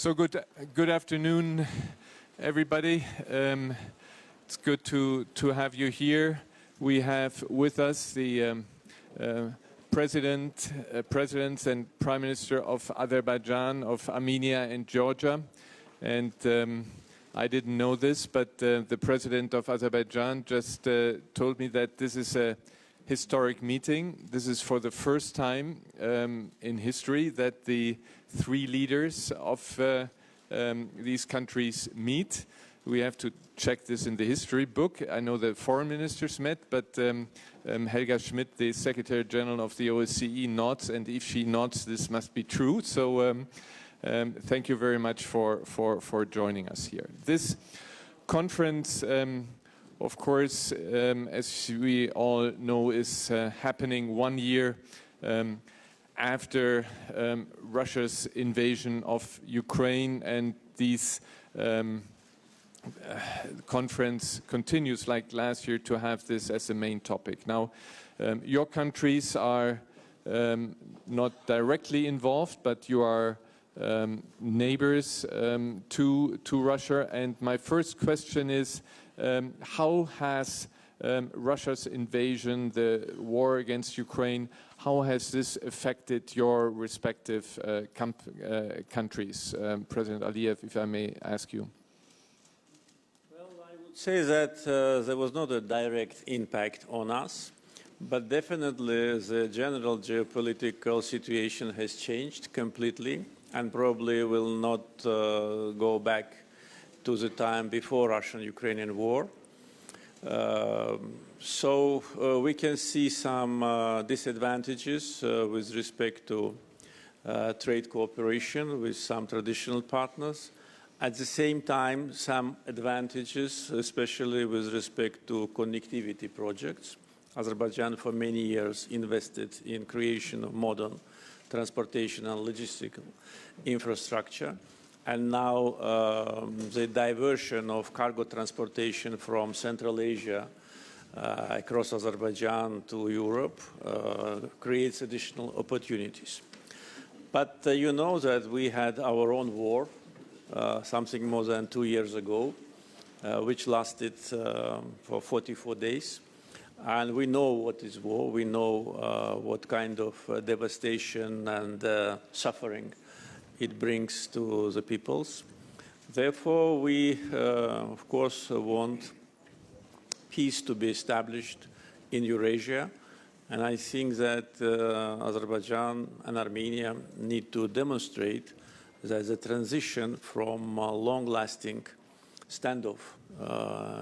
So good afternoon, everybody. It's good to have you here. We have with us the presidents and Prime Minister of Azerbaijan, of Armenia and Georgia. And I didn't know this, but the President of Azerbaijan just told me that this is a historic meeting. This is for the first time in history that the three leaders of these countries meet. We have to check this in the history book. I know the foreign ministers met, but Helga Schmidt, the Secretary General of the OSCE, nods, and if she nods, this must be true. So thank you very much for joining us here. This conference, of course, as we all know, is happening 1 year after Russia's invasion of Ukraine, and these conference continues like last year to have this as a main topic. Now, your countries are not directly involved, but you are neighbors to Russia. And my first question is, how has Russia's invasion, the war against Ukraine, how has this affected your respective countries? President Aliyev, if I may ask you. Well, I would say that there was not a direct impact on us, but definitely the general geopolitical situation has changed completely and probably will not go back to the time before Russian-Ukrainian war. So we can see some disadvantages with respect to trade cooperation with some traditional partners. At the same time, some advantages, especially with respect to connectivity projects. Azerbaijan for many years invested in creation of modern transportation and logistical infrastructure. And now the diversion of cargo transportation from Central Asia across Azerbaijan to Europe creates additional opportunities. But you know that we had our own war something more than 2 years ago, which lasted for 44 days. And we know what is war. We know what kind of devastation and suffering it brings to the peoples. Therefore, we, of course, want peace to be established in Eurasia. And I think that Azerbaijan and Armenia need to demonstrate that the transition from long-lasting standoff,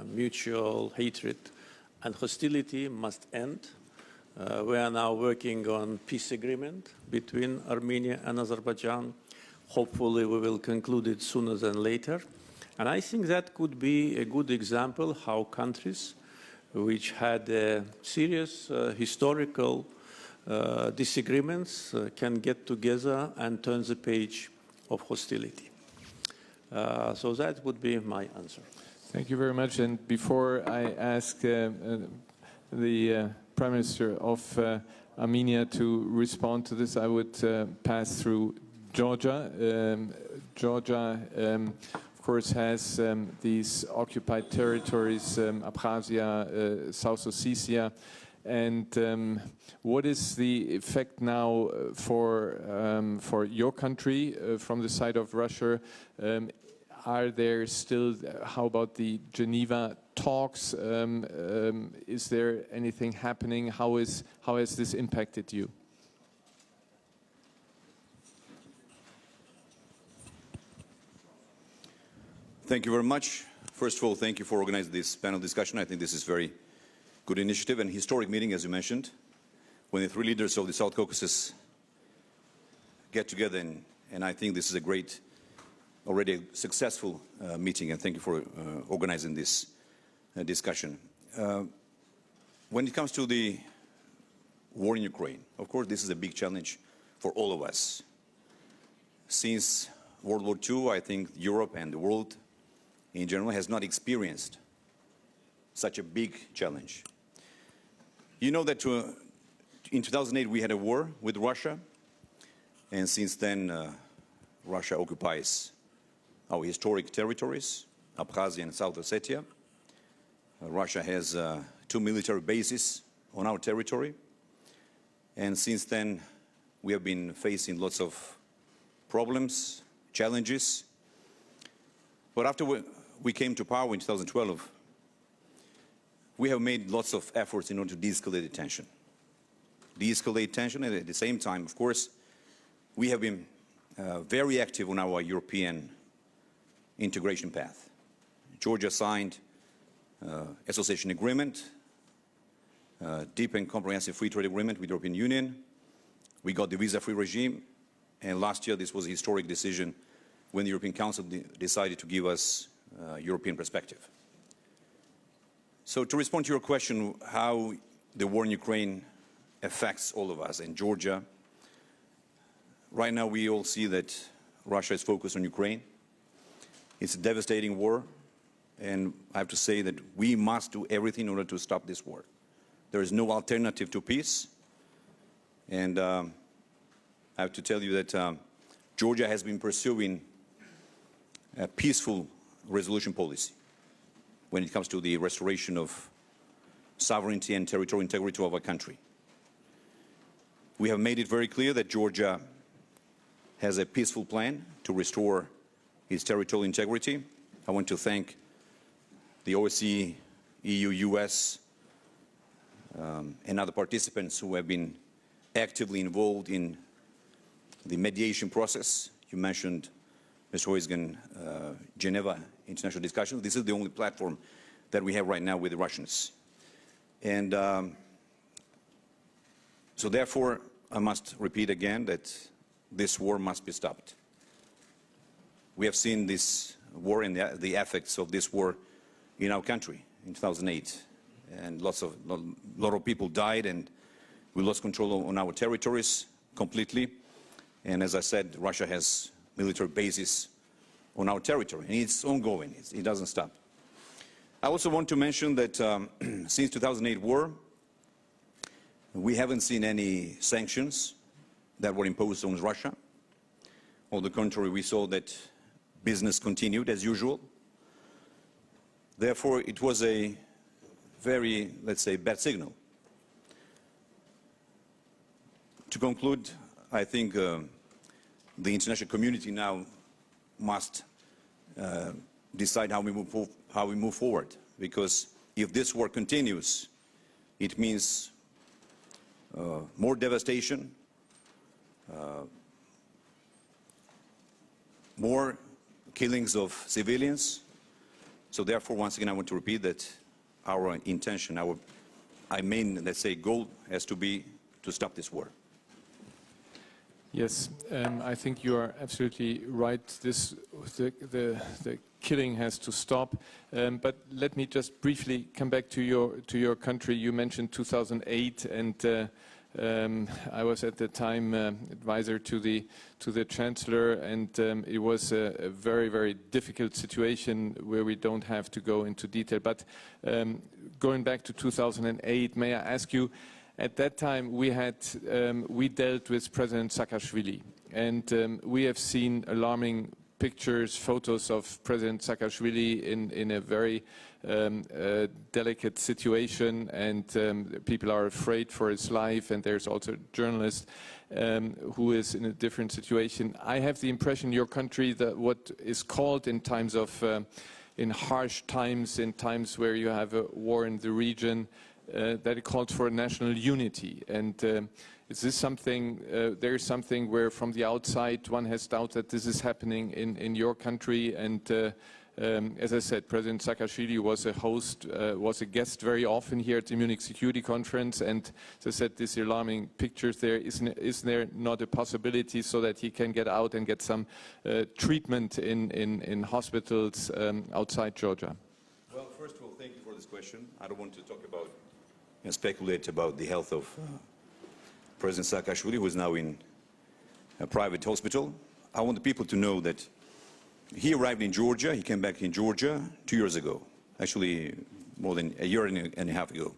mutual hatred, and hostility must end. We are now working on peace agreement between Armenia and Azerbaijan. Hopefully, we will conclude it sooner than later. And I think that could be a good example how countries which had serious historical disagreements can get together and turn the page of hostility. So that would be my answer. Thank you very much. And before I ask the Prime Minister of Armenia to respond to this, I would pass through Georgia. Georgia, of course, has these occupied territories, Abkhazia, South Ossetia. And what is the effect now for your country from the side of Russia? Are there still, how about the Geneva talks? Is there anything happening? How has this impacted you? Thank you very much. First of all, thank you for organizing this panel discussion. I think this is a very good initiative and historic meeting, as you mentioned, when the three leaders of the South Caucasus get together, and I think this is a great, already successful meeting, and thank you for organizing this discussion. When it comes to the war in Ukraine, of course, this is a big challenge for all of us. Since World War II, I think Europe and the world in general has not experienced such a big challenge. You know that in 2008 we had a war with Russia, and since then Russia occupies our historic territories, Abkhazia and South Ossetia. Russia has 2 military bases on our territory. And since then, we have been facing lots of problems, challenges. But after we came to power in 2012, we have made lots of efforts in order to de-escalate the tension. De-escalate tension, and at the same time, of course, we have been very active on our European integration path. Georgia signed association agreement, deep and comprehensive free trade agreement with the European Union. We got the visa-free regime, and last year this was a historic decision when the European Council decided to give us European perspective. So to respond to your question, how the war in Ukraine affects all of us in Georgia, right now we all see that Russia is focused on Ukraine. It's a devastating war, and I have to say that we must do everything in order to stop this war. There is no alternative to peace, and I have to tell you that Georgia has been pursuing a peaceful resolution policy when it comes to the restoration of sovereignty and territorial integrity of our country. We have made it very clear that Georgia has a peaceful plan to restore its territorial integrity. I want to thank the OSCE, EU, US, and other participants who have been actively involved in the mediation process. You mentioned, Ms. Hoisgen, Geneva international discussions. This is the only platform that we have right now with the Russians. And so therefore, I must repeat again that this war must be stopped. We have seen this war and the effects of this war in our country in 2008. And a lot of people died, and we lost control on our territories completely. And as I said, Russia has military bases on our territory, and it's ongoing. It doesn't stop. I also want to mention that since 2008 war, we haven't seen any sanctions that were imposed on Russia. On the contrary, we saw that business continued as usual. Therefore, it was a very, let's say, bad signal. To conclude, I think the international community now must decide how we move forward, because if this war continues, it means more devastation, more killings of civilians. So therefore, once again, I want to repeat that our intention, our main, let's say, goal has to be to stop this war. Yes, I think you are absolutely right. The killing has to stop. But let me just briefly come back to your country. You mentioned 2008, and I was at the time advisor to the chancellor, and it was a very, very difficult situation where we don't have to go into detail. But going back to 2008, may I ask you? At that time, we dealt with President Saakashvili, and we have seen alarming pictures, photos of President Saakashvili in a very delicate situation, and people are afraid for his life, and there's also a journalist who is in a different situation. I have the impression your country, that what is called in times of, in harsh times, in times where you have a war in the region, that it called for national unity. And is this something, there is something where from the outside one has doubt that this is happening in your country? And as I said, President Saakashvili was a host, was a guest very often here at the Munich Security Conference. And as I said, these alarming pictures there, isn't there not a possibility so that he can get out and get some treatment in hospitals outside Georgia? Well, first of all, thank you for this question. I don't want to talk about and speculate about the health of President Saakashvili, who is now in a private hospital. I want the people to know that he arrived in Georgia. He came back in Georgia 2 years ago, actually more than a year and a half ago,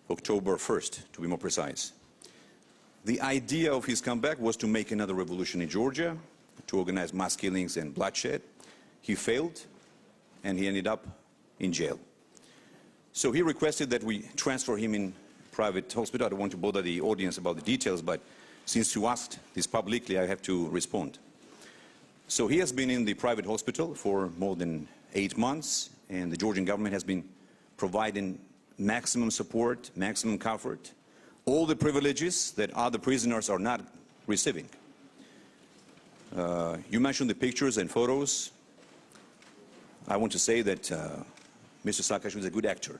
October 1st, to be more precise. The idea of his comeback was to make another revolution in Georgia, to organize mass killings and bloodshed, he failed and he ended up in jail. So he requested that we transfer him in private hospital. I don't want to bother the audience about the details, but since you asked this publicly, I have to respond. So he has been in the private hospital for more than 8 months, and the Georgian government has been providing maximum support, maximum comfort, all the privileges that other prisoners are not receiving. You mentioned the pictures and photos. I want to say that Mr. Saakashvili is a good actor.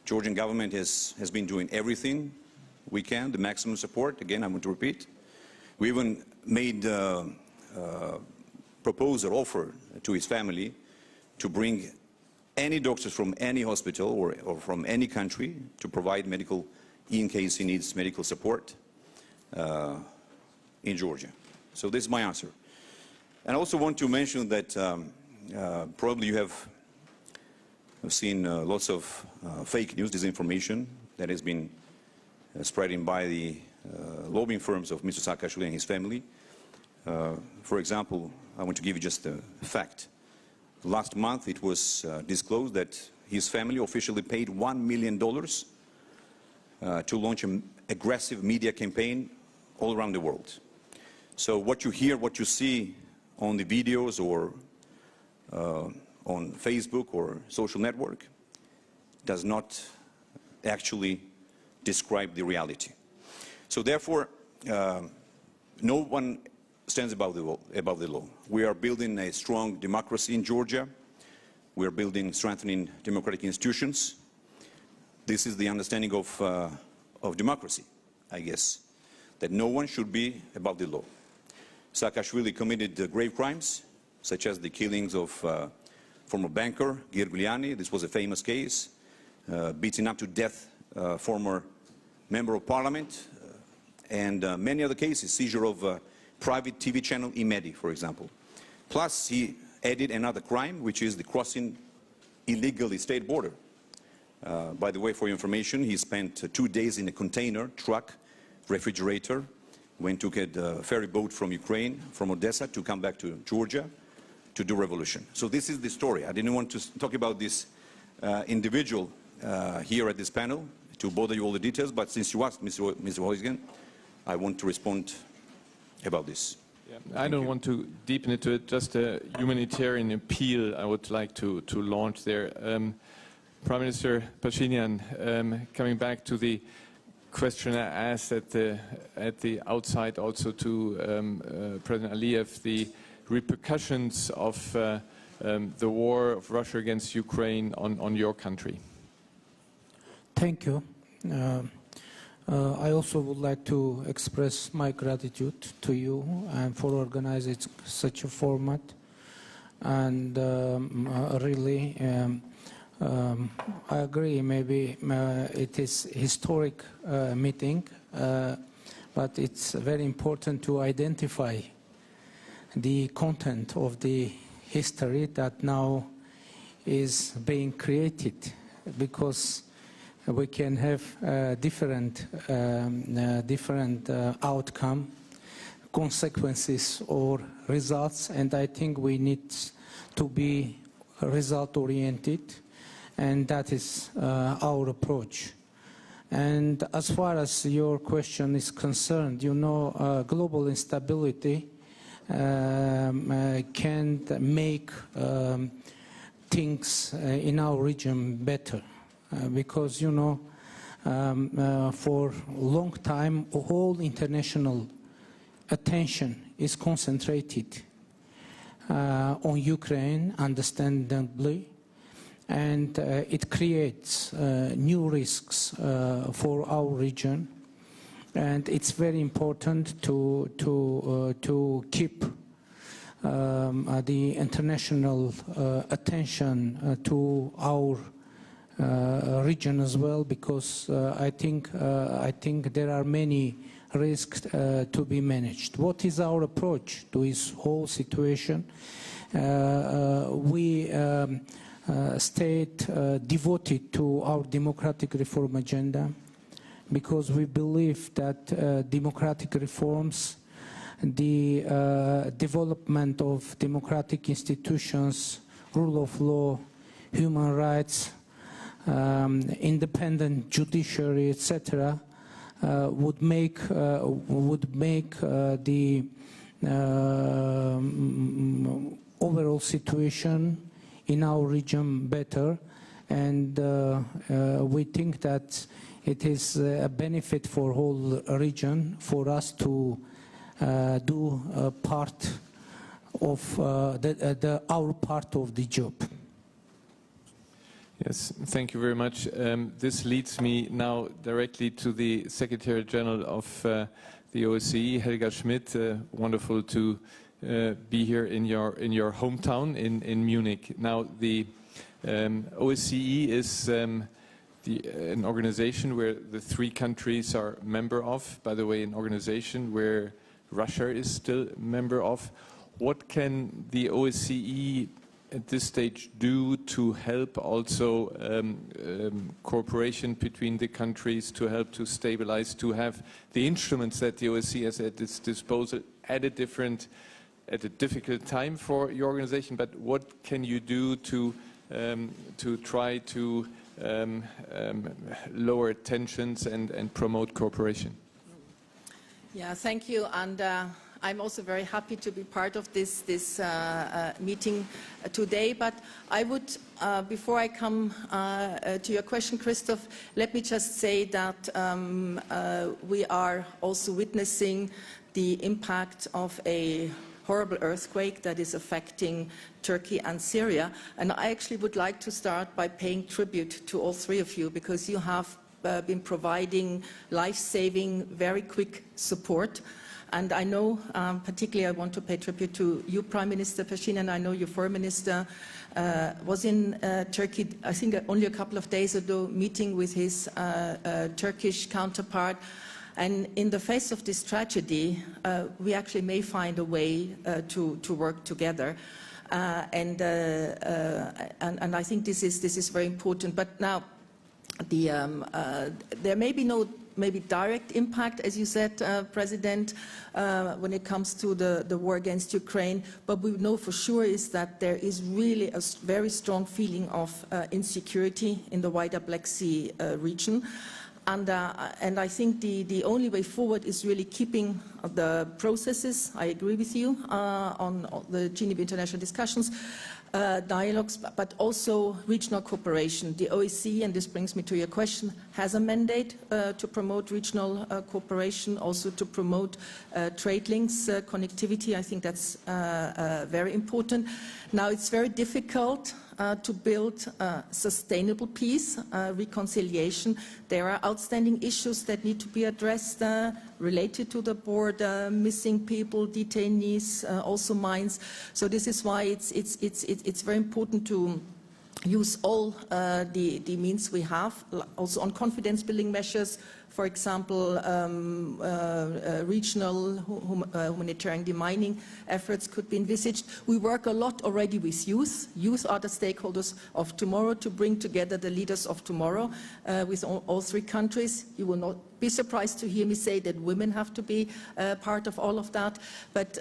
Georgian government has been doing everything we can, the maximum support. Again, I want to repeat. We even made proposal, offer to his family to bring any doctors from any hospital or from any country to provide medical, in case he needs medical support in Georgia. So this is my answer. And I also want to mention that probably you have seen lots of fake news, disinformation that has been spreading by the lobbying firms of Mr. Saakashvili and his family. For example, I want to give you just a fact. Last month it was disclosed that his family officially paid $1 million to launch an aggressive media campaign all around the world. So what you hear, what you see on the videos or on Facebook or social network does not actually describe the reality. So therefore, no one stands above the law. We are building a strong democracy in Georgia. We are building, strengthening democratic institutions. This is the understanding of democracy, I guess, that no one should be above the law. Saakashvili committed grave crimes, such as the killings of former banker Girguliani. This was a famous case. Beating up to death former member of parliament, and many other cases, seizure of private TV channel Imedi, for example. Plus, he added another crime, which is the crossing illegally state border. By the way, for your information, he spent 2 days in a container truck, refrigerator, when took a ferry boat from Ukraine, from Odessa, to come back to Georgia to do revolution. So this is the story. I didn't want to talk about this individual here at this panel to bother you all the details, but since you asked, Mr. Hoisgen, I want to respond about this. Yeah, I don't want to deepen into it, just a humanitarian appeal I would like to launch there. Prime Minister Phashinian, coming back to the question I asked at the outside also to President Aliyev, the repercussions of the war of Russia against Ukraine on your country. Thank you. I also would like to express my gratitude to you and for organizing such a format. And really, I agree, maybe it is historic meeting, but it's very important to identify the content of the history that now is being created, because we can have different outcome, consequences or results, and I think we need to be result-oriented, and that is our approach. And as far as your question is concerned, you know, global instability can make things in our region better. Because, you know, for a long time, all international attention is concentrated on Ukraine, understandably, and it creates new risks for our region. And it's very important to keep the international attention to our region as well, because I think there are many risks to be managed. What is our approach to this whole situation? We stayed devoted to our democratic reform agenda, because we believe that democratic reforms the development of democratic institutions, rule of law, human rights, independent judiciary, etc., would make the overall situation in our region better, and we think that it is a benefit for whole region for us to do part of our part of the job. Yes, thank you very much. This leads me now directly to the Secretary General of the OSCE, Helga Schmidt. Wonderful to be here in your hometown in Munich. Now, the OSCE is an organization where the 3 countries are member of. By the way, an organization where Russia is still a member of. What can the OSCE at this stage do to help also cooperation between the countries, to help to stabilize, to have the instruments that the OSCE has at its disposal at a difficult time for your organization? But what can you do to try to lower tensions and promote cooperation? Yeah, thank you. And I'm also very happy to be part of this meeting today. But I would, before I come to your question, Christoph, let me just say that we are also witnessing the impact of a horrible earthquake that is affecting Turkey and Syria. And I actually would like to start by paying tribute to all 3 of you, because you have been providing life-saving, very quick support. And I know, particularly I want to pay tribute to you, Prime Minister Pashinyan. I know your Foreign Minister was in Turkey, I think only a couple of days ago, meeting with his Turkish counterpart. And in the face of this tragedy, we actually may find a way to work together. And I think this is very important. But now, there may be no direct impact, as you said, President, when it comes to the war against Ukraine. But we know for sure is that there is really a very strong feeling of insecurity in the wider Black Sea region. And I think the only way forward is really keeping the processes, I agree with you, on the Geneva International discussions, dialogues, but also regional cooperation. The OSCE, and this brings me to your question, has a mandate to promote regional cooperation, also to promote trade links, connectivity. I think that's very important. Now, it's very difficult to build sustainable peace, reconciliation. There are outstanding issues that need to be addressed related to the border, missing people, detainees, also mines. So this is why it's very important to use all the means we have, also on confidence-building measures. For example, regional humanitarian demining efforts could be envisaged. We work a lot already with youth. Youth are the stakeholders of tomorrow, to bring together the leaders of tomorrow with all 3 countries. You will not be surprised to hear me say that women have to be part of all of that. But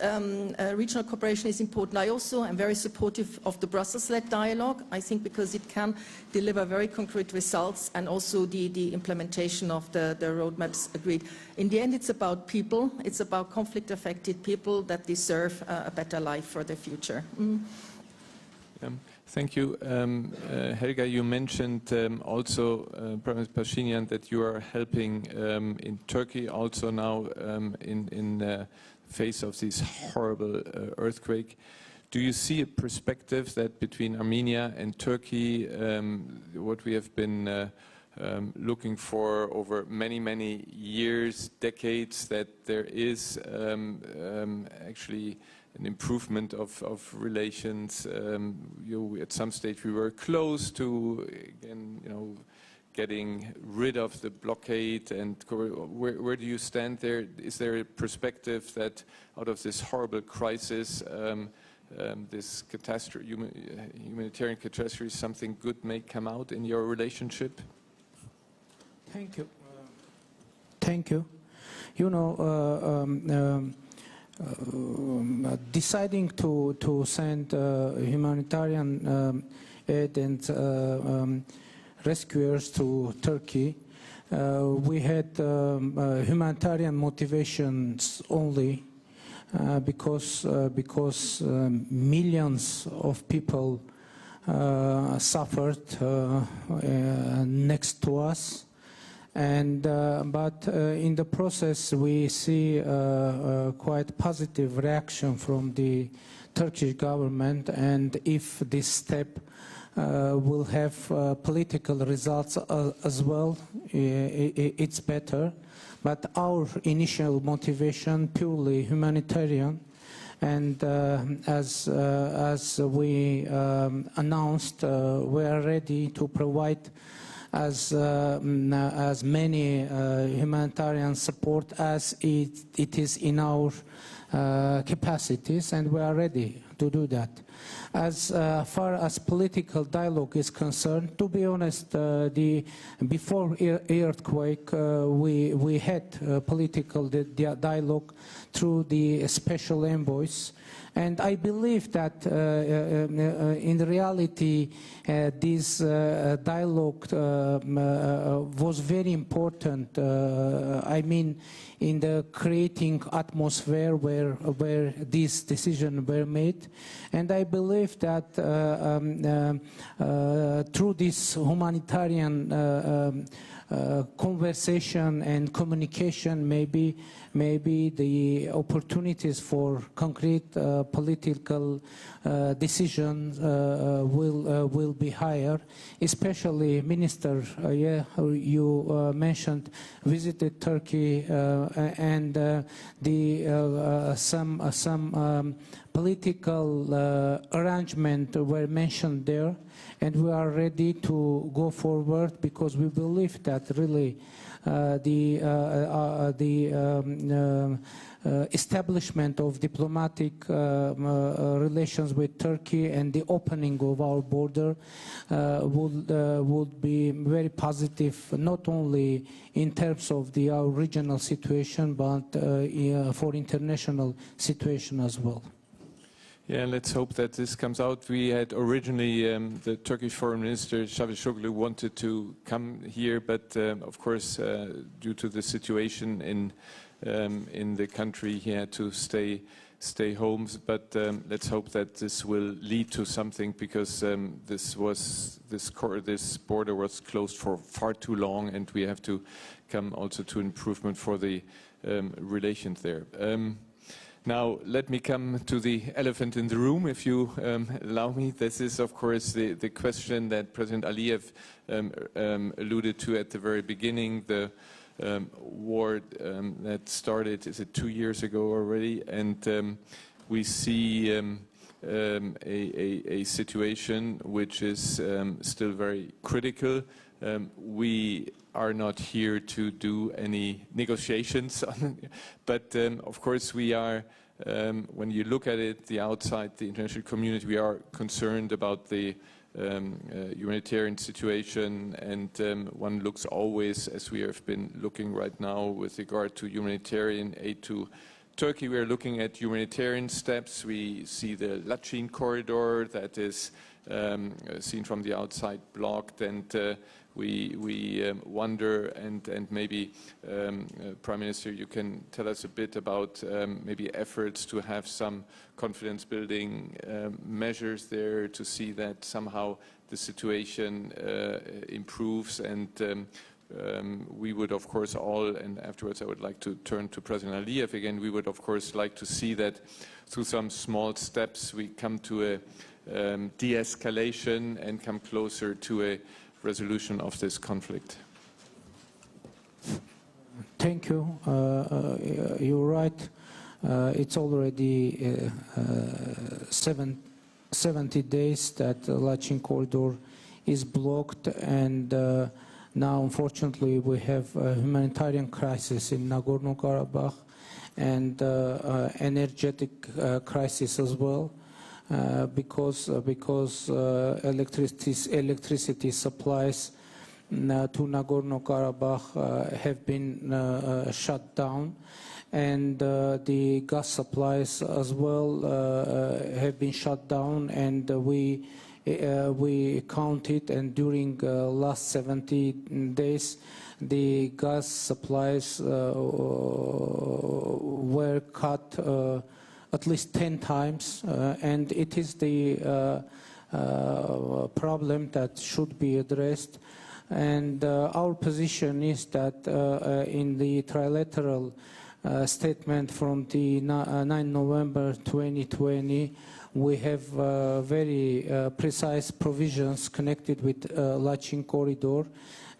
regional cooperation is important. I also am very supportive of the Brussels-led dialogue, I think, because it can deliver very concrete results, and also the implementation of the roadmaps agreed. In the end, it's about people. It's about conflict-affected people that deserve a better life for their future. Thank you. Helga, you mentioned also, Prime Minister Pashinyan, that you are helping in Turkey also now in the face of this horrible earthquake. Do you see a perspective that between Armenia and Turkey, what we have been looking for over many years, decades, that there is actually an improvement of relations? At some stage we were close to, again, getting rid of the blockade. And where do you stand there? Is there a perspective that out of this horrible crisis, this catastrophe, humanitarian catastrophe, something good may come out in your relationship? Thank you. Thank you. deciding to send humanitarian aid and rescuers to Turkey, we had humanitarian motivations only because millions of people suffered next to us. But in the process, we see quite positive reaction from the Turkish government, and if this step will have political results as well, it's better. But our initial motivation, purely humanitarian, and as we announced, we are ready to provide as many humanitarian support as it is in our capacities, and we are ready to do that. As far as political dialogue is concerned, to be honest, before earthquake, we had political dialogue through the special envoys. And I believe that in reality, this dialogue was very important. I mean, in the creating atmosphere where these decisions were made. And I believe that through this humanitarian conversation and communication, maybe the opportunities for concrete political decisions will be higher. Especially, Minister, you mentioned visited Turkey and some political arrangement were mentioned there, and we are ready to go forward because we believe that really the establishment of diplomatic relations with Turkey and the opening of our border would be very positive, not only in terms of our regional situation, but for international situation as well. Yeah, let's hope that this comes out. We had originally the Turkish Foreign Minister Çavuşoğlu wanted to come here, but of course, due to the situation in the country, he had to stay home. But let's hope that this will lead to something, because this border was closed for far too long, and we have to come also to improvement for the relations there. Now, let me come to the elephant in the room, if you allow me. This is, of course, the question that President Aliyev alluded to at the very beginning, the war that started, is it 2 years ago already? And we see a situation which is still very critical. We are not here to do any negotiations, but of course we are, when you look at it, the outside, the international community, we are concerned about the humanitarian situation, and one looks always, as we have been looking right now with regard to humanitarian aid to Turkey, we are looking at humanitarian steps. We see the Lachin corridor that is seen from the outside blocked, and we wonder, and maybe Prime Minister, you can tell us a bit about maybe efforts to have some confidence building measures there to see that somehow the situation improves. And we would, of course, all, and afterwards I would like to turn to President Aliyev again, we would, of course, like to see that through some small steps we come to a de-escalation and come closer to a resolution of this conflict. Thank you. You're right. It's already 70 days that the Lachin corridor is blocked, and now, unfortunately, we have a humanitarian crisis in Nagorno-Karabakh and energetic crisis as well. Because electricity supplies to Nagorno-Karabakh have been shut down, and the gas supplies as well have been shut down, and we counted, and during last 70 days the gas supplies were cut at least 10 times, and it is the problem that should be addressed. And our position is that in the Trilateral statement from the 9 November 2020, we have very precise provisions connected with Lachin corridor,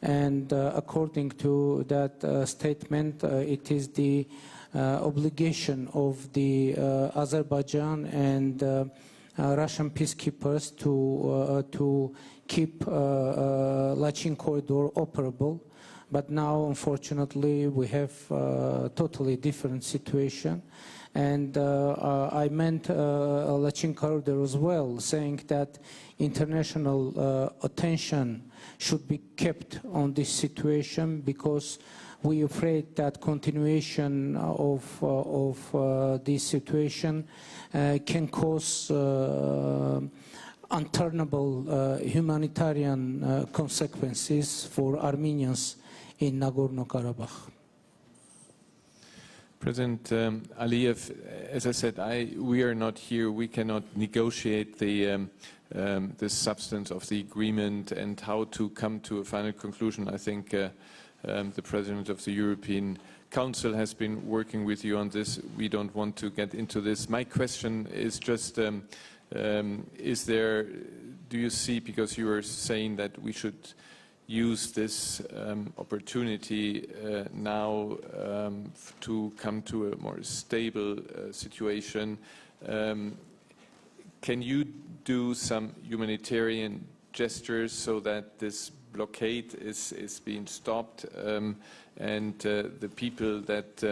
and according to that statement, it is the obligation of the Azerbaijan and Russian peacekeepers to keep Lachin corridor operable. But now, unfortunately, we have a totally different situation. And I meant Lachin corridor as well, saying that international attention should be kept on this situation, because we are afraid that continuation of this situation can cause unturnable humanitarian consequences for Armenians in Nagorno-Karabakh. President Aliyev, as I said, we are not here. We cannot negotiate the substance of the agreement and how to come to a final conclusion. I think the President of the European Council has been working with you on this. We don't want to get into this. My question is just, do you see, because you were saying that we should use this opportunity now to come to a more stable situation. Can you do some humanitarian gestures so that this blockade is being stopped, and the people that,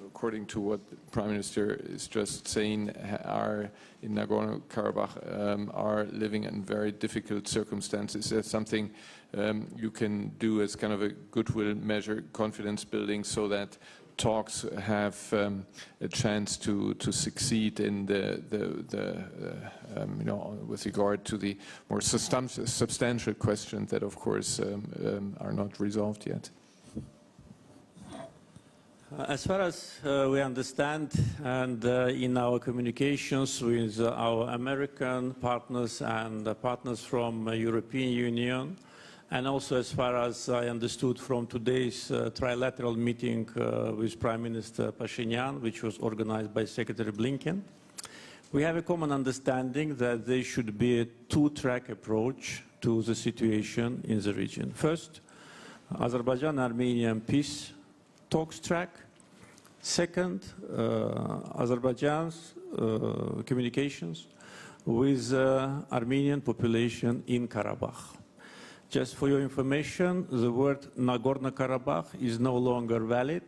according to what the Prime Minister is just saying, are in Nagorno-Karabakh, are living in very difficult circumstances? Is there something you can do as kind of a goodwill measure, confidence building, so that talks have a chance to succeed in with regard to the more substantial questions that, of course, are not resolved yet? As far as we understand, and in our communications with our American partners and partners from European Union, and also as far as I understood from today's trilateral meeting with Prime Minister Phashinian, which was organized by Secretary Blinken, we have a common understanding that there should be a two-track approach to the situation in the region. First, Azerbaijan-Armenian peace talks track. Second, Azerbaijan's communications with Armenian population in Karabakh. Just for your information, the word Nagorno-Karabakh is no longer valid.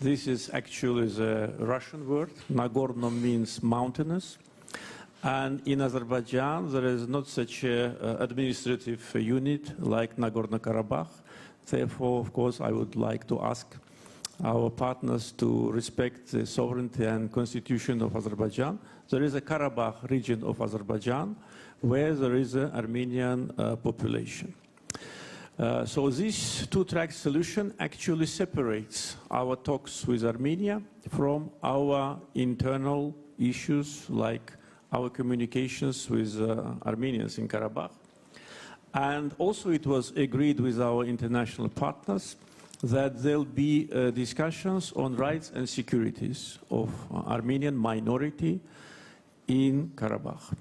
This is actually the Russian word. Nagorno means mountainous. And in Azerbaijan, there is not such an administrative unit like Nagorno-Karabakh. Therefore, of course, I would like to ask our partners to respect the sovereignty and constitution of Azerbaijan. There is a Karabakh region of Azerbaijan where there is an Armenian population. So this two-track solution actually separates our talks with Armenia from our internal issues like our communications with Armenians in Karabakh. And also it was agreed with our international partners that there will be discussions on rights and securities of Armenian minority in Karabakh.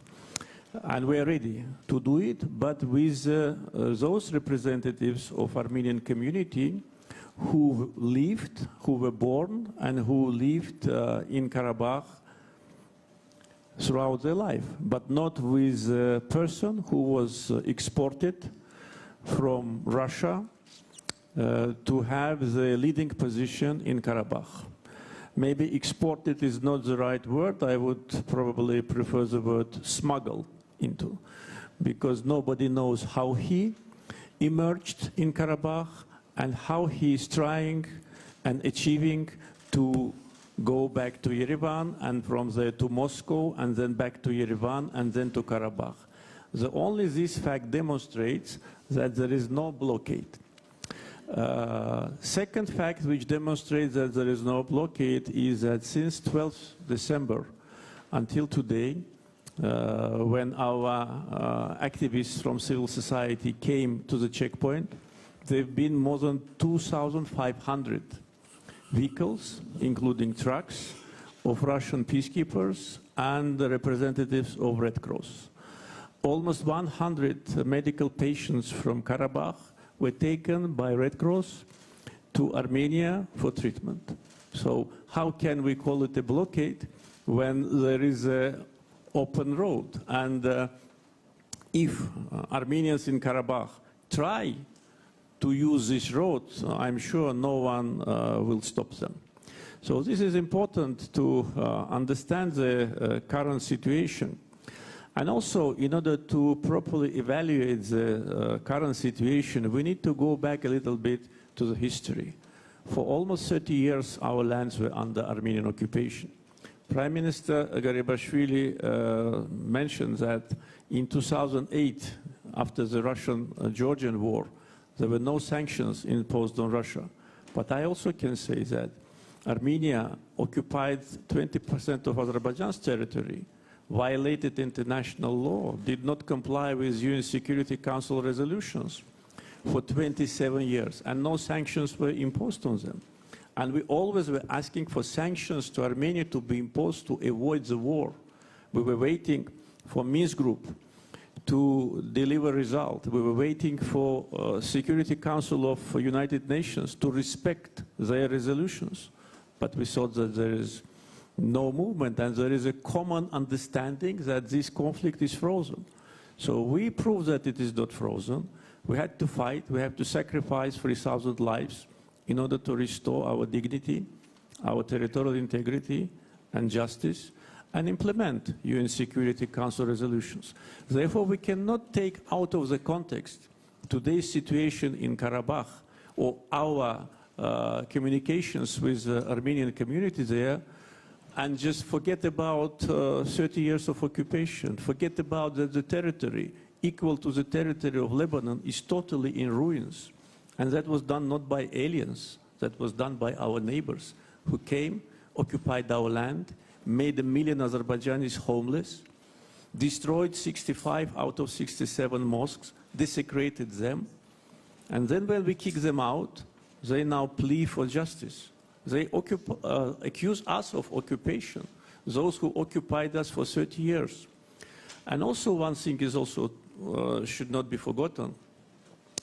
And we are ready to do it, but with those representatives of Armenian community who lived, who were born, and who lived in Karabakh throughout their life, but not with a person who was exported from Russia to have the leading position in Karabakh. Maybe exported is not the right word. I would probably prefer the word smuggled into, because nobody knows how he emerged in Karabakh and how he is trying and achieving to go back to Yerevan, and from there to Moscow, and then back to Yerevan, and then to Karabakh. Only this fact demonstrates that there is no blockade. Second fact which demonstrates that there is no blockade is that since 12th December until today, when our activists from civil society came to the checkpoint, there have been more than 2,500 vehicles, including trucks, of Russian peacekeepers and the representatives of Red Cross. Almost 100 medical patients from Karabakh were taken by Red Cross to Armenia for treatment. So how can we call it a blockade when there is an open road? And if Armenians in Karabakh try to use this road, I'm sure no one will stop them. So this is important to understand the current situation. And also, in order to properly evaluate the current situation, we need to go back a little bit to the history. For almost 30 years, our lands were under Armenian occupation. Prime Minister Gharibaishvili mentioned that in 2008, after the Russian-Georgian war, there were no sanctions imposed on Russia. But I also can say that Armenia occupied 20% of Azerbaijan's territory, violated international law, did not comply with UN Security Council resolutions for 27 years, and no sanctions were imposed on them. And we always were asking for sanctions to Armenia to be imposed to avoid the war. We were waiting for Minsk Group to deliver result. We were waiting for Security Council of United Nations to respect their resolutions. But we thought that there is no movement, and there is a common understanding that this conflict is frozen. So we proved that it is not frozen. We had to fight. We have to sacrifice 3,000 lives in order to restore our dignity, our territorial integrity and justice, and implement UN Security Council resolutions. Therefore, we cannot take out of the context today's situation in Karabakh or our communications with the Armenian community there, and just forget about 30 years of occupation, forget about that the territory equal to the territory of Lebanon is totally in ruins. And that was done not by aliens, that was done by our neighbors who came, occupied our land, made 1 million Azerbaijanis homeless, destroyed 65 out of 67 mosques, desecrated them, and then when we kick them out, they now plea for justice. They accuse us of occupation, those who occupied us for 30 years. And also one thing is also should not be forgotten,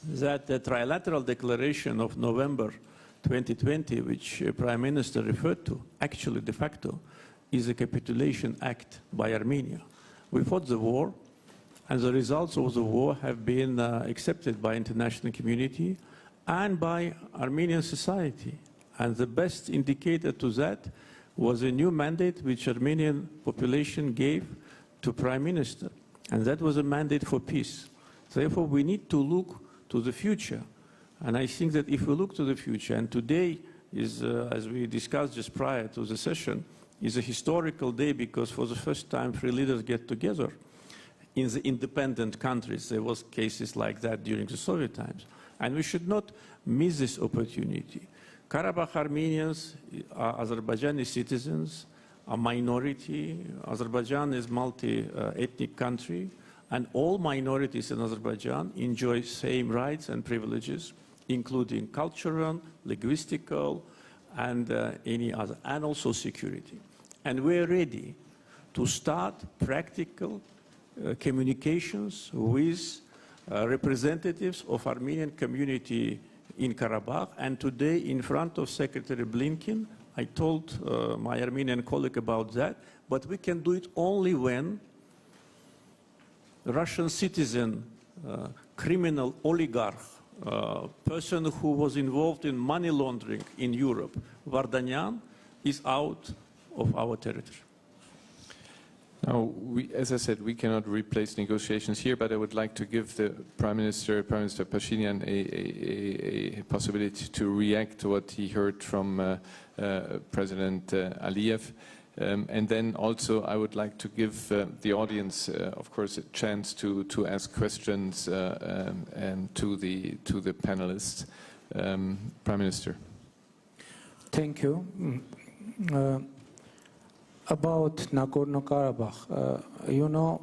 that the Trilateral Declaration of November 2020, which Prime Minister referred to, actually de facto, is a capitulation act by Armenia. We fought the war, and the results of the war have been accepted by international community and by Armenian society. And the best indicator to that was a new mandate which Armenian population gave to Prime Minister. And that was a mandate for peace. Therefore, we need to look to the future. And I think that if we look to the future, and today is, as we discussed just prior to the session, is a historical day because for the first time 3 leaders get together in the independent countries. There was cases like that during the Soviet times. And we should not miss this opportunity. Karabakh Armenians are Azerbaijani citizens, a minority. Azerbaijan is a multi-ethnic country, and all minorities in Azerbaijan enjoy same rights and privileges, including cultural, linguistical, and any other, and also security. And we're ready to start practical communications with representatives of Armenian community in Karabakh. And today, in front of Secretary Blinken, I told my Armenian colleague about that, but we can do it only when Russian citizen, criminal oligarch, person who was involved in money laundering in Europe, Vardanyan, is out of our territory. Now, as I said, we cannot replace negotiations here, but I would like to give the Prime Minister Phashinyan, a possibility to react to what he heard from President Aliyev. And then also I would like to give the audience, of course, a chance to ask questions and to the panelists. Prime Minister. Thank you. About Nagorno-Karabakh, you know,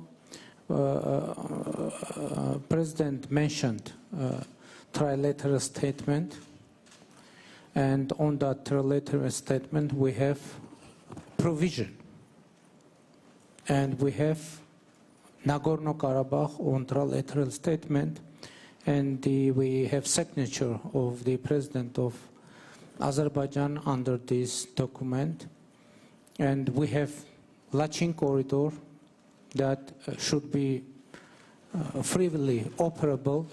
President mentioned trilateral statement, and on that trilateral statement we have provision, and we have Nagorno-Karabakh on trilateral statement, and we have signature of the President of Azerbaijan under this document. And we have Lachin corridor that should be freely operable.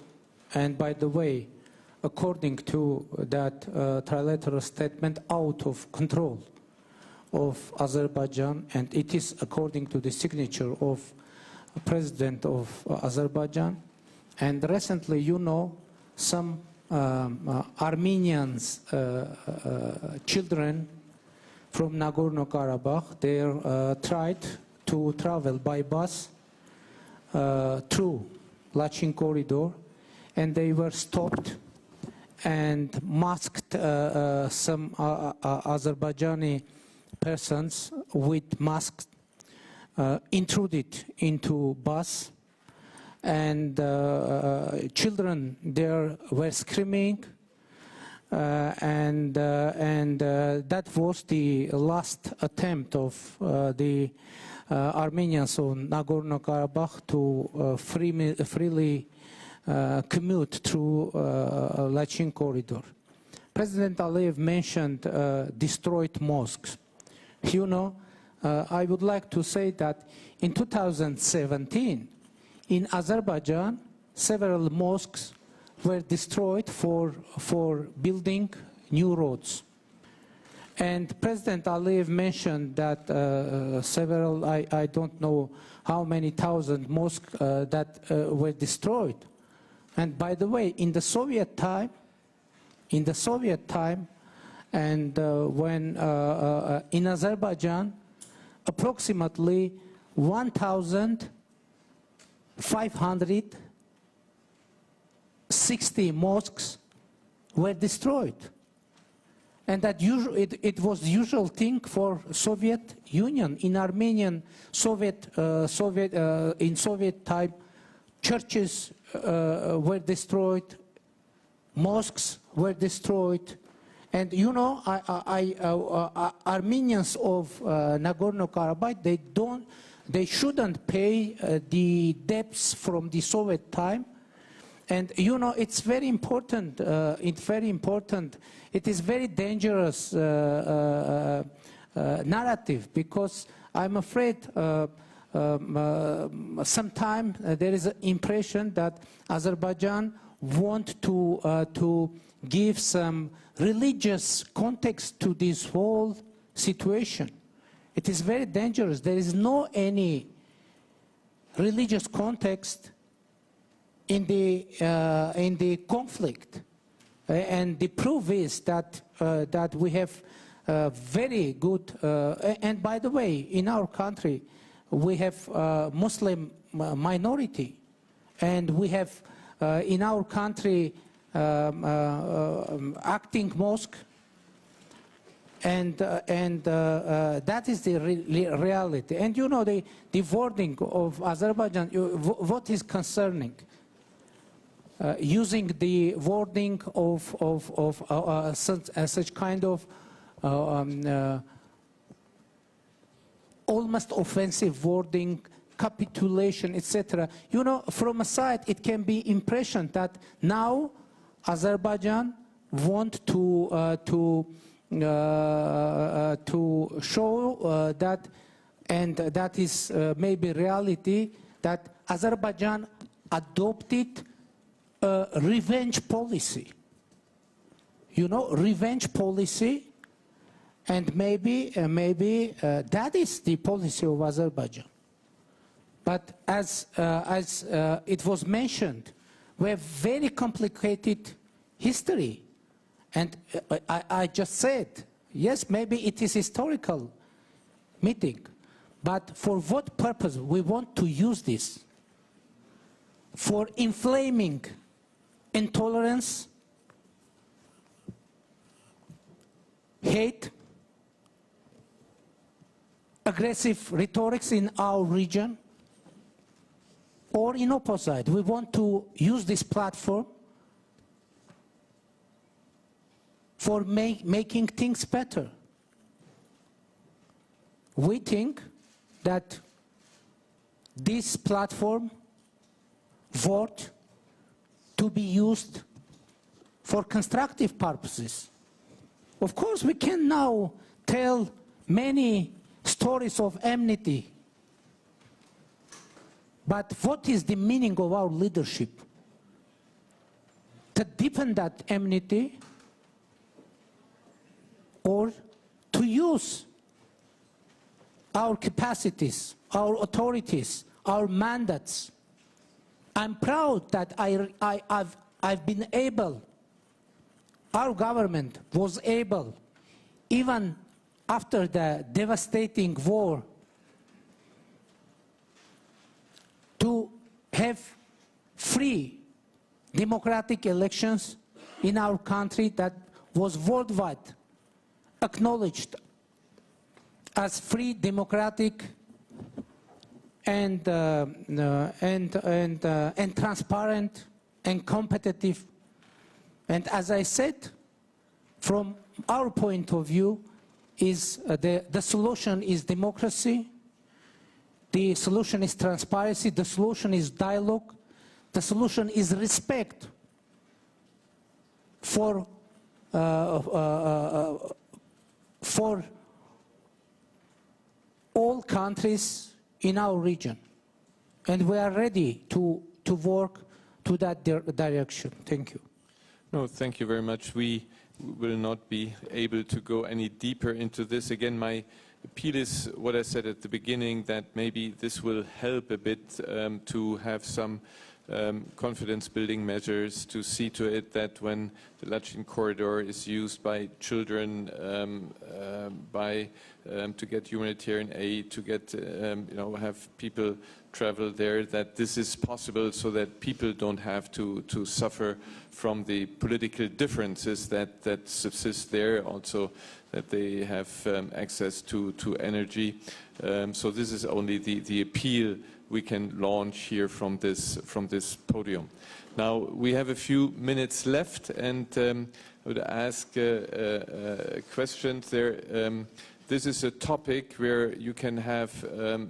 And by the way, according to that trilateral statement, out of control of Azerbaijan, and it is according to the signature of President of Azerbaijan. And recently, you know, some Armenians children from Nagorno-Karabakh, they tried to travel by bus through Lachin corridor, and they were stopped and masked. Some Azerbaijani persons with masks intruded into bus, and children there were screaming. And that was the last attempt of the Armenians on Nagorno-Karabakh to freely commute through Lachin corridor. President Aliyev mentioned destroyed mosques. You know, I would like to say that in 2017, in Azerbaijan, several mosques were destroyed for building new roads. And President Aliyev mentioned that several, I don't know how many thousand mosques that were destroyed. And by the way, in the Soviet time, and when in Azerbaijan, approximately 1,560 mosques were destroyed, and that it was the usual thing for Soviet Union. In Armenian in Soviet time, churches were destroyed, mosques were destroyed, and you know, Armenians of Nagorno-Karabakh, they shouldn't pay the debts from the Soviet time. And you know, it's very important. It is very dangerous narrative, because I'm afraid sometimes there is an impression that Azerbaijan want to give some religious context to this whole situation. It is very dangerous. There is no any religious context in the conflict, and the proof is that that we have very good. And by the way, in our country, we have Muslim minority, and we have in our country acting mosque, and that is the reality. And you know, the wording of Azerbaijan, what is concerning. Using the wording of such kind of almost offensive wording, capitulation, etc. You know, from a side, it can be impression that now Azerbaijan want to show that, and that is maybe reality, that Azerbaijan adopted a revenge policy. You know, revenge policy, and maybe that is the policy of Azerbaijan. But as it was mentioned, we have very complicated history. And I just said, yes, maybe it is historical meeting, but for what purpose we want to use this? For inflaming intolerance, hate, aggressive rhetorics in our region, or in opposite, we want to use this platform for making things better. We think that this platform vote to be used for constructive purposes. Of course, we can now tell many stories of enmity, but what is the meaning of our leadership? To deepen that enmity, or to use our capacities, our authorities, our mandates. I'm proud that I've been able, our government was able, even after the devastating war, to have free democratic elections in our country that was worldwide acknowledged as free, democratic, and transparent and competitive. And as I said, from our point of view, is the solution is democracy, the solution is transparency, the solution is dialogue, the solution is respect for all countries in our region. And we are ready to work to that direction. Thank you. No, thank you very much. We will not be able to go any deeper into this. Again, my appeal is what I said at the beginning, that maybe this will help a bit to have some confidence-building measures, to see to it that when the Lachin corridor is used by children, to get humanitarian aid, to get have people travel there, that this is possible, so that people don't have to suffer from the political differences that subsist there. Also, that they have access to energy. So this is only the appeal we can launch here from this podium. Now we have a few minutes left, and I would ask questions there. This is a topic where you can have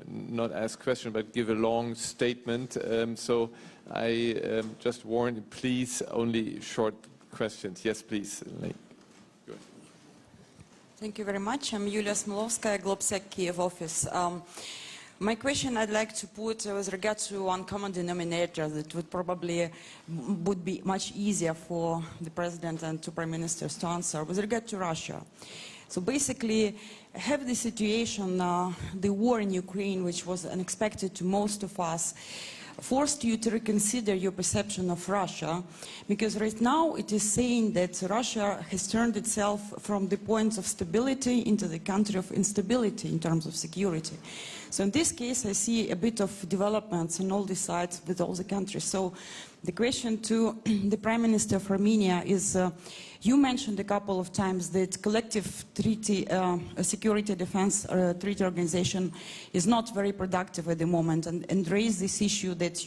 not ask questions but give a long statement. So I just warn, please, only short questions. Yes, please. Thank you very much. I'm Yulia Smilovskaya, Globsec Kiev office. My question I'd like to put with regard to one common denominator that would probably be much easier for the President and two Prime Ministers to answer with regard to Russia. So basically, have the situation, the war in Ukraine, which was unexpected to most of us, forced you to reconsider your perception of Russia, because right now it is saying that Russia has turned itself from the point of stability into the country of instability in terms of security. So in this case, I see a bit of developments on all the sides with all the countries. So the question to the Prime Minister of Armenia is, you mentioned a couple of times that collective treaty, security defense treaty organization is not very productive at the moment, and raised this issue that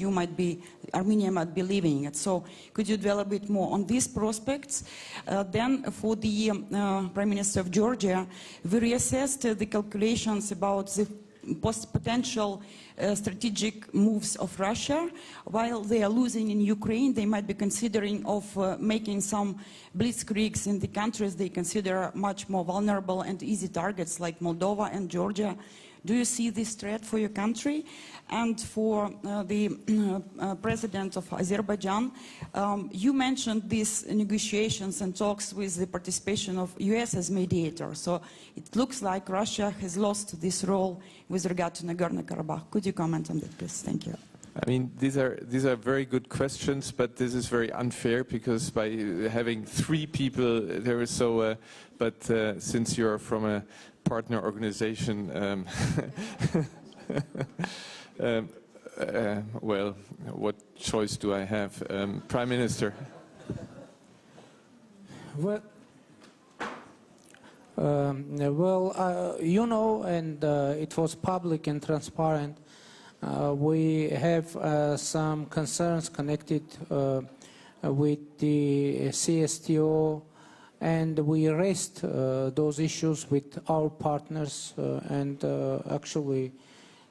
Armenia might be leaving it. So could you develop a bit more on these prospects? Then for the Prime Minister of Georgia, we reassessed the calculations about the potential strategic moves of Russia. While they are losing in Ukraine, they might be considering of making some blitzkriegs in the countries they consider much more vulnerable and easy targets like Moldova and Georgia, Do you see this threat for your country? And for the president of Azerbaijan, you mentioned these negotiations and talks with the participation of US as mediator. So it looks like Russia has lost this role with regard to Nagorno-Karabakh. Could you comment on that, please? Thank you. I mean, these are very good questions, but this is very unfair because by having three people, there is so. But since you're from a partner organization, well, what choice do I have, Prime Minister? Well, you know, and it was public and transparent. We have some concerns connected with the CSTO, and we raised those issues with our partners, and actually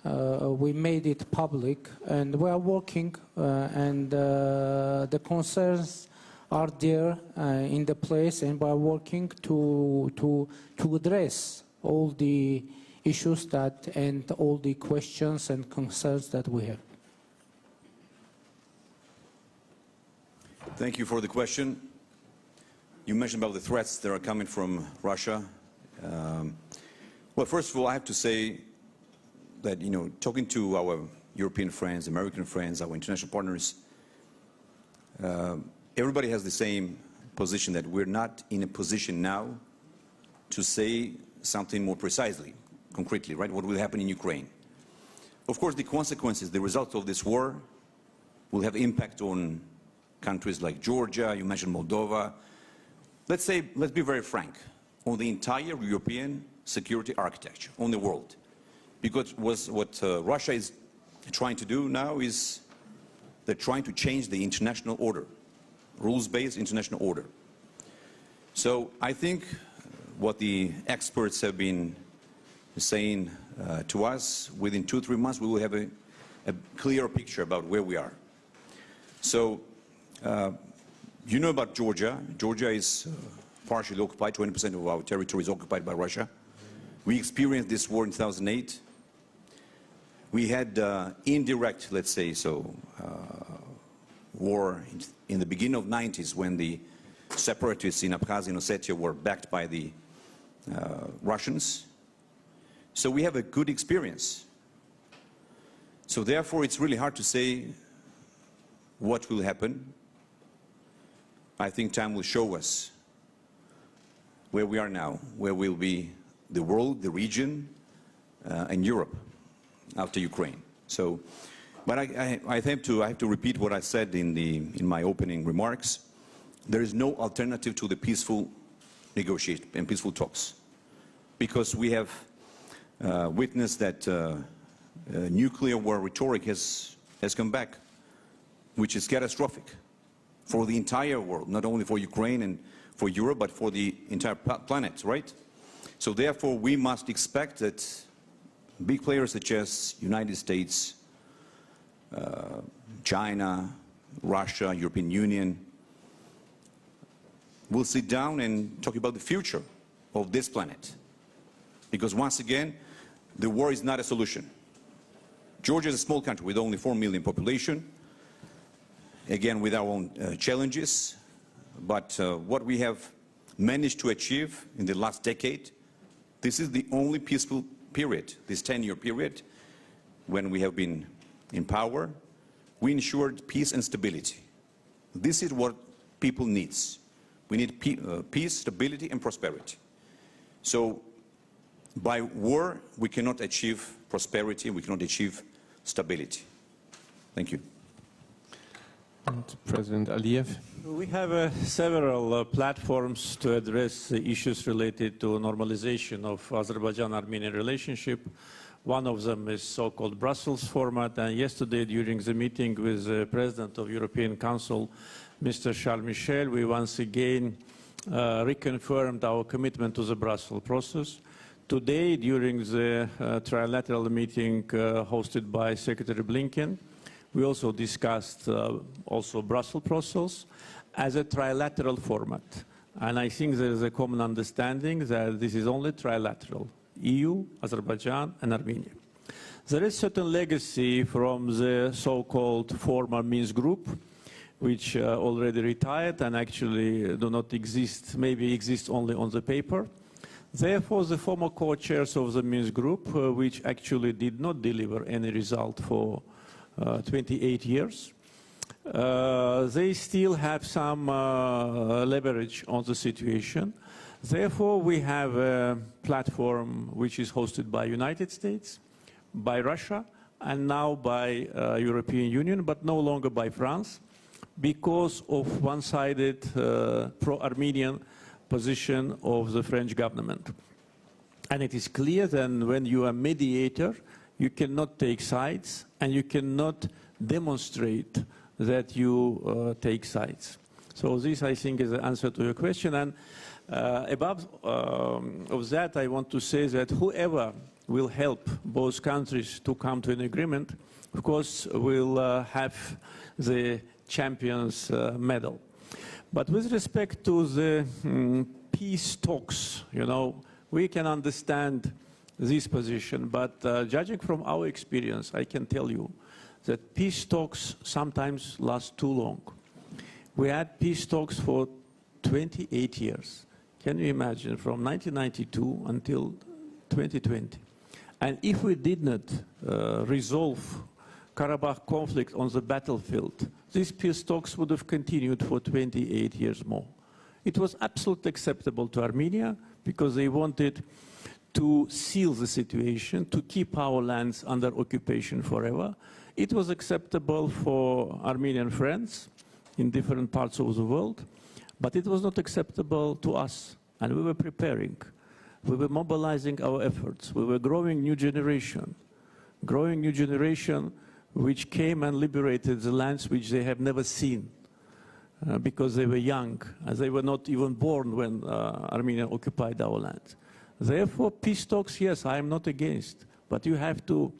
we made it public, and we are working, and the concerns are there in the place, and we are working to address all the issues that and all the questions and concerns that we have. Thank you for the question. You mentioned about the threats that are coming from Russia. Well, first of all, I have to say that, you know, talking to our European friends, American friends, our international partners, everybody has the same position that we're not in a position now to say something more precisely, concretely, right? What will happen in Ukraine? Of course, the consequences, the results of this war will have impact on countries like Georgia, you mentioned Moldova. Let's be very frank, on the entire European security architecture, on the world. Because what Russia is trying to do now is they're trying to change the international order, rules-based international order. So I think what the experts have been saying to us, within 2-3 months we will have a clear picture about where we are. So you know about Georgia. Georgia is partially occupied, 20% of our territory is occupied by Russia. We experienced this war in 2008. We had indirect, let's say so, war in the beginning of the 90s when the separatists in Abkhazia and Ossetia were backed by the Russians. So we have a good experience. So therefore it's really hard to say what will happen. I think time will show us where we are now, where will be the world, the region, and Europe after Ukraine. So, but I have to repeat what I said in my opening remarks. There is no alternative to the peaceful negotiation and peaceful talks, because we have witnessed that nuclear war rhetoric has come back, which is catastrophic for the entire world, not only for Ukraine and for Europe, but for the entire planet, right? So therefore, we must expect that big players such as United States, China, Russia, European Union, will sit down and talk about the future of this planet. Because once again, the war is not a solution. Georgia is a small country with only 4 million population, again with our own challenges, but what we have managed to achieve in the last decade, this is the only peaceful period, this 10-year period, when we have been in power. We ensured peace and stability. This is what people need. We need peace, stability, and prosperity. So by war, we cannot achieve prosperity, we cannot achieve stability. Thank you. And President Aliyev. We have several platforms to address issues related to normalization of Azerbaijan-Armenian relationship. One of them is so-called Brussels format, and yesterday during the meeting with the President of European Council, Mr. Charles Michel, we once again reconfirmed our commitment to the Brussels process. Today, during the trilateral meeting hosted by Secretary Blinken, we also discussed Brussels process as a trilateral format. And I think there is a common understanding that this is only trilateral. EU, Azerbaijan, and Armenia. There is certain legacy from the so-called former Minsk group, which already retired and actually do not exist, maybe exist only on the paper. Therefore, the former co-chairs of the Minsk group, which actually did not deliver any result for 28 years, they still have some leverage on the situation. Therefore, we have a platform which is hosted by United States, by Russia, and now by European Union, but no longer by France, because of one-sided pro-Armenian position of the French government. And it is clear that when you are a mediator, you cannot take sides and you cannot demonstrate that you take sides. So this, I think, is the answer to your question. And above of that, I want to say that whoever will help both countries to come to an agreement, of course, will have the champion's medal. But with respect to the peace talks, you know, we can understand this position, but judging from our experience, I can tell you that peace talks sometimes last too long. We had peace talks for 28 years. Can you imagine, from 1992 until 2020? And if we did not resolve Karabakh conflict on the battlefield, these peace talks would have continued for 28 years more. It was absolutely acceptable to Armenia because they wanted to seal the situation, to keep our lands under occupation forever. It was acceptable for Armenian friends in different parts of the world, but it was not acceptable to us. And we were preparing. We were mobilizing our efforts. We were growing new generation which came and liberated the lands which they have never seen because they were young, as they were not even born when Armenia occupied our land. Therefore, peace talks, yes, I am not against, but you have to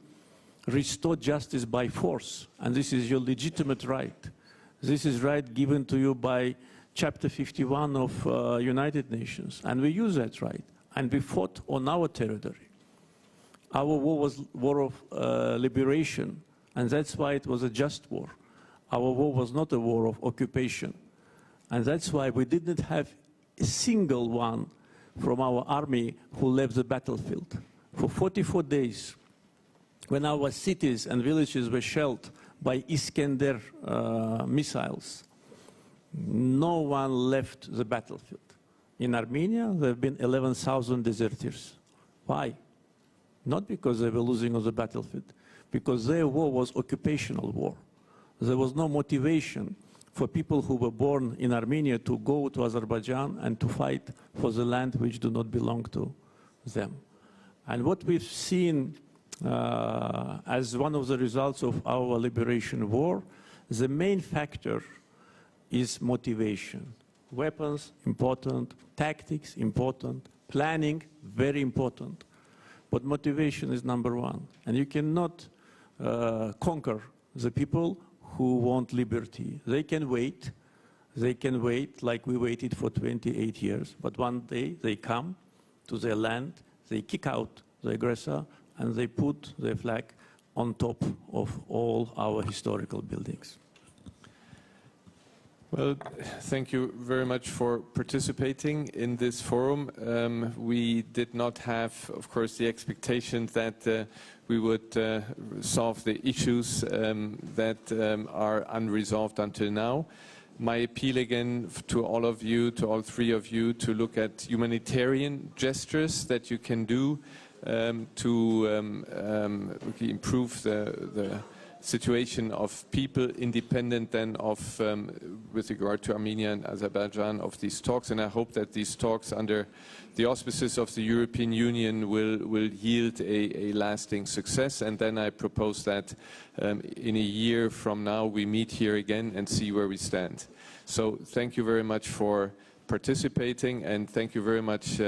restore justice by force, and this is your legitimate right. This is right given to you by Chapter 51 of United Nations, and we use that right, and we fought on our territory. Our war was war of liberation, and that's why it was a just war. Our war was not a war of occupation, and that's why we didn't have a single one from our army who left the battlefield. For 44 days, when our cities and villages were shelled by Iskander missiles, no one left the battlefield. In Armenia, there have been 11,000 deserters. Why? Not because they were losing on the battlefield, because their war was occupational war. There was no motivation for people who were born in Armenia to go to Azerbaijan and to fight for the land which do not belong to them. And what we've seen as one of the results of our liberation war, the main factor is motivation. Weapons, important. Tactics, important. Planning, very important. But motivation is number one. And you cannot conquer the people who want liberty. They can wait like we waited for 28 years. But one day they come to their land, they kick out the aggressor, and they put their flag on top of all our historical buildings. Well, thank you very much for participating in this forum. We did not have, of course, the expectation that we would solve the issues that are unresolved until now. My appeal again to all of you, to all three of you, to look at humanitarian gestures that you can do to improve the situation of people, independent then of, with regard to Armenia and Azerbaijan, of these talks. And I hope that these talks under the auspices of the European Union will yield a lasting success. And then I propose that in a year from now we meet here again and see where we stand. So thank you very much for participating, and thank you very much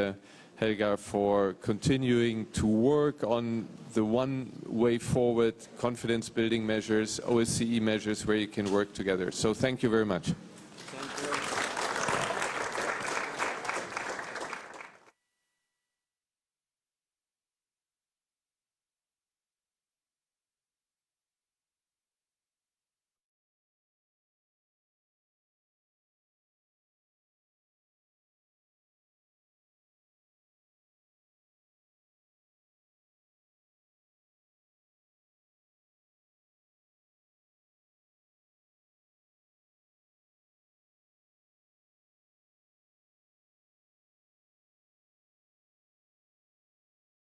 Helga, for continuing to work on the one way forward, confidence building measures, OSCE measures where you can work together. So thank you very much.